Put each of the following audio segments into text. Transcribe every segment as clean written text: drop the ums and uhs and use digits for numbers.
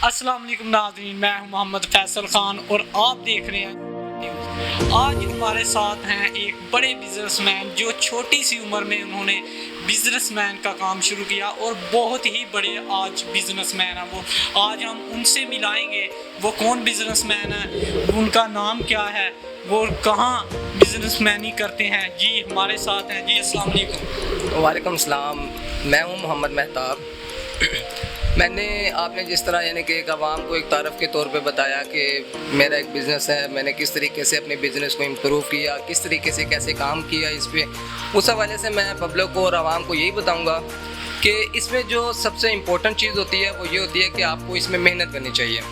अस्सलाम वालेकुम नाज़रीन, मैं हूं मोहम्मद फैसल खान और आप देख रहे हैं न्यूज़। आज हमारे साथ हैं एक बड़े बिजनेसमैन जो छोटी सी उम्र में उन्होंने बिजनेसमैन का काम शुरू किया और बहुत ही बड़े आज बिजनेसमैन हैं वो। आज हम उनसे मिलाएंगे वो कौन बिजनेसमैन है, उनका नाम क्या है, वो कहाँ बिजनेसमैनी करते हैं। जी हमारे साथ हैं। जी अस्सलाम वालेकुम। वालेकुम सलाम। मैं हूं मोहम्मद मेहताब। मैंने आपने जिस तरह यानी कि एक आवाम को एक तारफ़ के तौर पे बताया कि मेरा एक बिज़नेस है, मैंने किस तरीके से अपने बिज़नेस को इम्प्रूव किया, किस तरीके से कैसे काम किया इस पे, उस हवाले से मैं पब्लिक को और आवाम को यही बताऊंगा कि इसमें जो सबसे इम्पोर्टेंट चीज़ होती है वो ये होती है कि आपको इसमें मेहनत करनी चाहिए।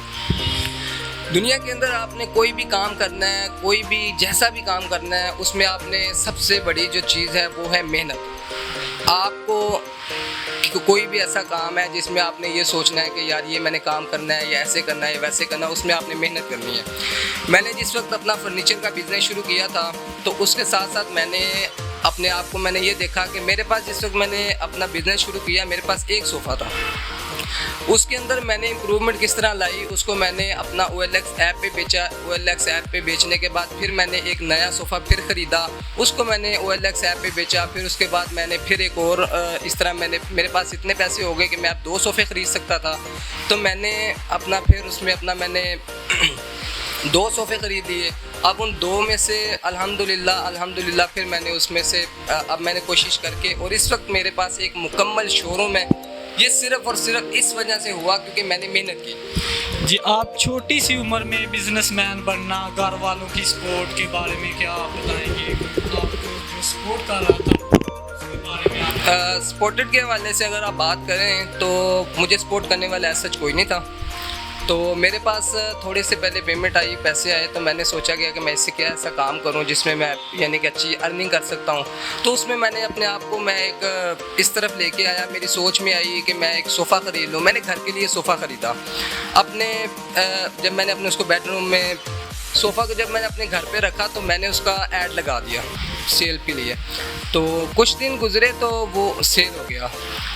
दुनिया के अंदर आपने कोई भी काम करना है, कोई भी जैसा भी काम करना है, उसमें आपने सबसे बड़ी जो चीज़ है वो है मेहनत। आपको कोई भी ऐसा काम है जिसमें आपने ये सोचना है कि यार ये मैंने काम करना है, या ऐसे करना है, या वैसे करना है, उसमें आपने मेहनत करनी है। मैंने जिस वक्त अपना फर्नीचर का बिज़नेस शुरू किया था तो उसके साथ साथ मैंने अपने आप को मैंने ये देखा कि मेरे पास जिस वक्त मैंने अपना बिज़नेस शुरू किया मेरे पास एक सोफ़ा था। उसके अंदर मैंने इम्प्रूवमेंट किस तरह लाई, उसको मैंने अपना OLX ऐप पे बेचा। OLX ऐप पे बेचने के बाद फिर मैंने एक नया सोफ़ा फिर ख़रीदा, उसको मैंने OLX ऐप पे बेचा। फिर उसके बाद मैंने फिर एक और इस तरह मेरे पास इतने पैसे हो गए कि मैं अब 2 सोफ़े ख़रीद सकता था, तो मैंने अपना फिर उसमें अपना मैंने 2 सोफ़े ख़रीद लिए। अब उन 2 में से अल्हम्दुलिल्लाह फिर मैंने उसमें से अब मैंने कोशिश करके, और इस वक्त मेरे पास एक मुकम्मल शोरूम है। ये सिर्फ़ और सिर्फ इस वजह से हुआ क्योंकि मैंने मेहनत की। जी आप छोटी सी उम्र में बिजनेसमैन बनना, घर वालों की सपोर्ट के बारे में क्या आप बताएंगे? आपको जो सपोर्ट कर रहा था उसके बारे में आप सपोर्टेड के हवाले से अगर आप बात करें तो मुझे सपोर्ट करने वाला ऐसा कोई नहीं था। तो मेरे पास थोड़े से पहले पेमेंट आई, पैसे आए, तो मैंने सोचा गया कि मैं इससे क्या ऐसा काम करूं जिसमें मैं यानी कि अच्छी अर्निंग कर सकता हूं। तो उसमें मैंने अपने आप को मैं एक इस तरफ लेके आया। मेरी सोच में आई कि मैं एक सोफ़ा ख़रीद लूं। मैंने घर के लिए सोफ़ा ख़रीदा अपने। जब मैंने अपने उसको बेडरूम में सोफ़ा को जब मैंने अपने घर पे रखा तो मैंने उसका ऐड लगा दिया सेल के लिए। तो कुछ दिन गुजरे तो वो सेल हो गया।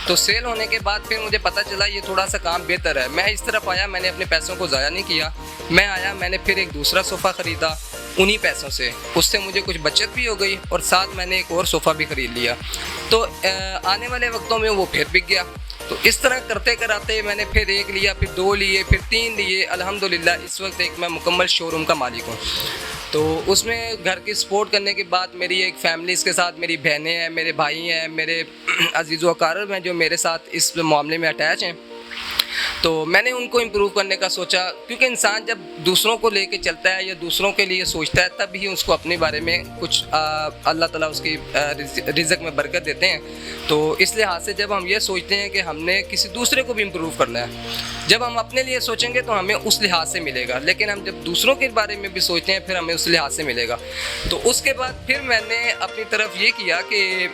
तो सेल होने के बाद फिर मुझे पता चला ये थोड़ा सा काम बेहतर है। मैं इस तरफ आया, मैंने अपने पैसों को ज़ाया नहीं किया। मैं आया, मैंने फिर एक दूसरा सोफ़ा ख़रीदा उन्हीं पैसों से। उससे मुझे कुछ बचत भी हो गई और साथ मैंने एक और सोफ़ा भी ख़रीद लिया। तो आने वाले वक्तों में वो फिर बिक गया। तो इस तरह करते कराते मैंने फिर 1 लिया, फिर 2 लिए, फिर 3 लिए। अल्हम्दुलिल्लाह इस वक्त एक मैं मुकम्मल शोरूम का मालिक हूँ। तो उसमें घर की सपोर्ट करने के बाद मेरी एक फैमिली के साथ मेरी बहनें हैं, मेरे भाई हैं, मेरे अजीज़ व अक़ारिब हैं जो मेरे साथ इस मामले में अटैच हैं। तो मैंने उनको इम्प्रूव करने का सोचा, क्योंकि इंसान जब दूसरों को लेके चलता है या दूसरों के लिए सोचता है तब ही उसको अपने बारे में कुछ अल्लाह ताला उसकी रिज़्क़ में बरकत देते हैं। तो इस लिहाज से जब हम ये सोचते हैं कि हमने किसी दूसरे को भी इम्प्रूव करना है, जब हम अपने लिए सोचेंगे तो हमें उस लिहाज से मिलेगा, लेकिन हम जब दूसरों के बारे में भी सोचते हैं फिर हमें उस लिहाज से मिलेगा। तो उसके बाद फिर मैंने अपनी तरफ ये किया कि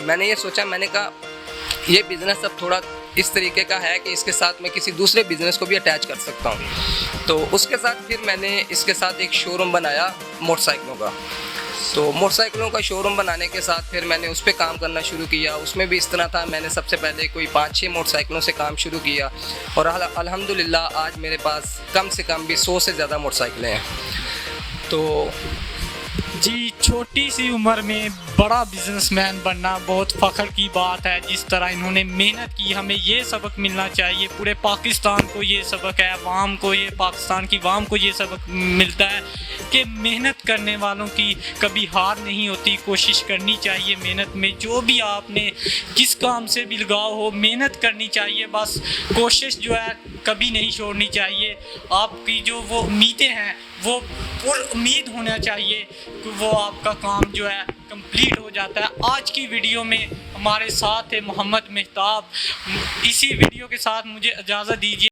मैंने ये सोचा, मैंने कहा ये बिज़नेस अब थोड़ा इस तरीके का है कि इसके साथ मैं किसी दूसरे बिज़नेस को भी अटैच कर सकता हूँ। तो उसके साथ फिर मैंने इसके साथ एक शोरूम बनाया मोटरसाइकिलों का। तो मोटरसाइकिलों का शोरूम बनाने के साथ फिर मैंने उस पर काम करना शुरू किया। उसमें भी इस तरह था, मैंने सबसे पहले कोई 5-6 मोटरसाइकिलों से काम शुरू किया और अल्हम्दुलिल्लाह आज मेरे पास कम से कम भी 100 से ज़्यादा मोटरसाइकिलें हैं। तो जी छोटी सी उम्र में बड़ा बिजनेसमैन बनना बहुत फ़ख्र की बात है। जिस तरह इन्होंने मेहनत की, हमें ये सबक मिलना चाहिए। पूरे पाकिस्तान को ये सबक है, अवाम को, ये पाकिस्तान की अवाम को ये सबक मिलता है कि मेहनत करने वालों की कभी हार नहीं होती। कोशिश करनी चाहिए मेहनत में, जो भी आपने किस काम से भी लगाव हो मेहनत करनी चाहिए। बस कोशिश जो है कभी नहीं छोड़नी चाहिए। आपकी जो वो उम्मीदें हैं वो उम्मीद होना चाहिए कि वो आपका काम जो है कंप्लीट हो जाता है। आज की वीडियो में हमारे साथ है मोहम्मद मेहताब। इसी वीडियो के साथ मुझे इजाज़त दीजिए।